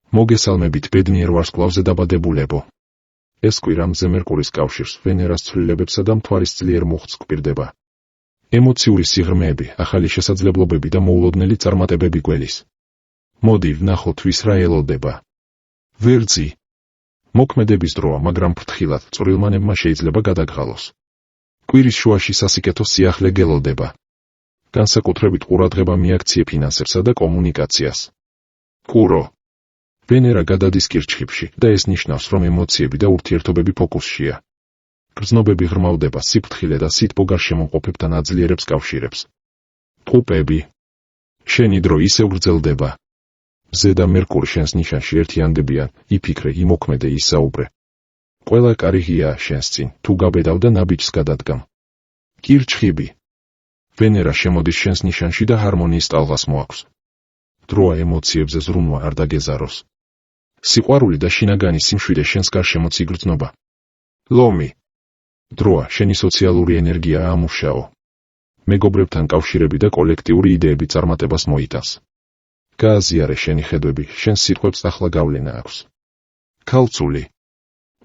მოგესალმებით ბედნიერ ვარსკვლავზე დაბადებულებო. ეს კვირა მზე მერკურის კავშირს, ვენერას ცვლილებებსა და მთვარის ძლიერ მუხტს გვპირდება. ემოციური სიღრმეები, ახალი შესაძლებლობები და მოულოდნელი წარმატებები გველის. მოდი ვნახოთ ვის რა ელოდება. ვერძი. მოქმედების დროა, მაგრამ ფრთხილად, წვრილმანებმა შეიძლება გადაგღალოს. კვირის შუაში სასიკეთო სიახლე გელოდება. განსაკუთრებით ყურადღება მიაქციე ფინანსებსა და კომუნიკაციას. კურო. ვენერა გადადის კირჩხიბში და ეს ნიშნავს, რომ ემოციები და ურთიერთობები ფოკუსშია. გრძნობები ღრმავდება, სიფრთხილე და სითბო გარშემოყოფებთან აძლიერებს კავშირებს. ტყუპები. შენი დრო ისევ გრძელდება. მზე და მერკური შენს ნიშანში ერთიანდებიან, იფიქრე, იმოქმედე, ისაუბრე. ყველა კარი ღიაა შენს წინ, თუ გაბედავ და ნაბიჯს გადადგამ. კირჩხიბი. ვენერა შემოდის შენს ნიშანში და ჰარმონიის ტალღას მოაქვს. დროა ემოციებზე ზრუნვა არ დაგეზაროს. სიყვარული და შინაგანი სიმშვიდე შენს გარშემოც იგრძნობა. ლომი. დროა შენი სოციალური ენერგია ამუშაო. მეგობრებთან კავშირები და კოლექტიური იდეები წარმატებას მოიტანს. გააზიარე შენი ხედვები, შენს სიტყვებს ახლა გავლენა აქვს. ქალწული.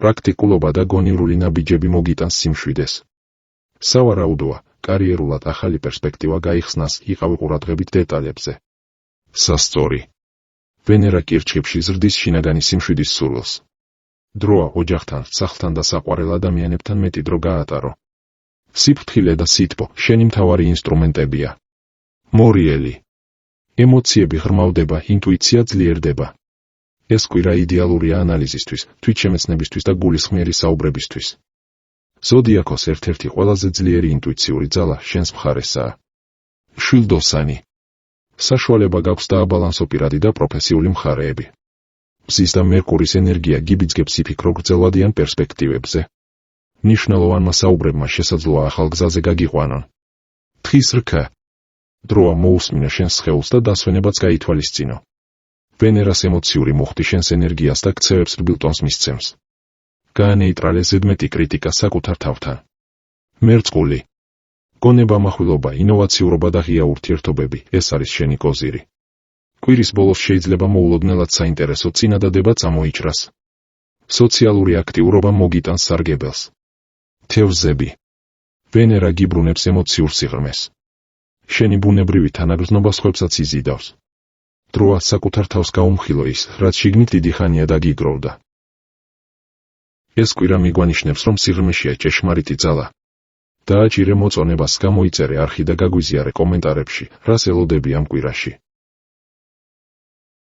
პრაქტიკულობა და გონივრული ნაბიჯები მოგიტანს სიმშვიდეს. სავარაუდოა, კარიერულად ახალი პერსპექტივა გაიხსნას, იყავი ყურადღებით დეტალებზე. სასწორი. ვენერა კირჩხიბში ზრდის შინაგანი სიმშვიდის სურვილს. დროა ოჯახთან, სახლთან და საყვარელ ადამიანებთან მეტი დრო გაატარო. სიფრთხილე და სითბო შენი მთავარი ინსტრუმენტებია. მორიელი. ემოციები ღრმავდება, ინტუიცია ძლიერდება. ეს კვირა იდეალურია ანალიზისთვის, თვითშემეცნებისთვის და გულისხმიერი საუბრებისთვის. ზოდიაქოს ერთ-ერთი ყველაზე ძლიერი ინტუიციური ძალა შენს მხარესაა. შვილდოსანი. საშუალება გაქვს დააბალანსო პირადი და პროფესიული მხარეები. მზის და მერკურის ენერგია გიბიძგებს იფიქრო გრძელვადიან პერსპექტივებზე. მნიშვნელოვანმა საუბრებმა შესაძლოა ახალ გზაზე გაგიყვანონ. თხის რქა. დროა მოусმინე შენს სხეულს და დასვენებაც გაითვალისწინო. ვენერას ემოციური მუხტი შენს ენერგიას და ქცევებს რბილ ტონს მისცემს. გაანეიტრალე ზედმეტი კრიტიკა საკუთარ თავთან. მერწყული. გონება, მახვილობა, ინოვაციურობა და ღია ურთიერთობები, ეს არის შენი კოზირი. კვირის ბოლოს შეიძლება მოულოდნელად საინტერესო წინადადება წამოიჭრას. სოციალური აქტიურობა მოგიტანს სარგებელს. თევზები. ვენერა გიბრუნებს ემოციურ სიღრმეს. შენი ბუნებრივი თანაგრძნობა სხვებსაც იზიდავს. დროა საკუთარ თავს გაუმხილო ის, რაც შიგნით დიდი ხანია დაგიგროვდა. ეს კვირა მიგვანიშნებს, რომ სიღრმეშია ჭეშმარიტი ძალა. დააჭირე მოწონებას, გამოიწერე არხი და გაგვიზიარე კომენტარებში, რას ელოდები ამ კვირაში.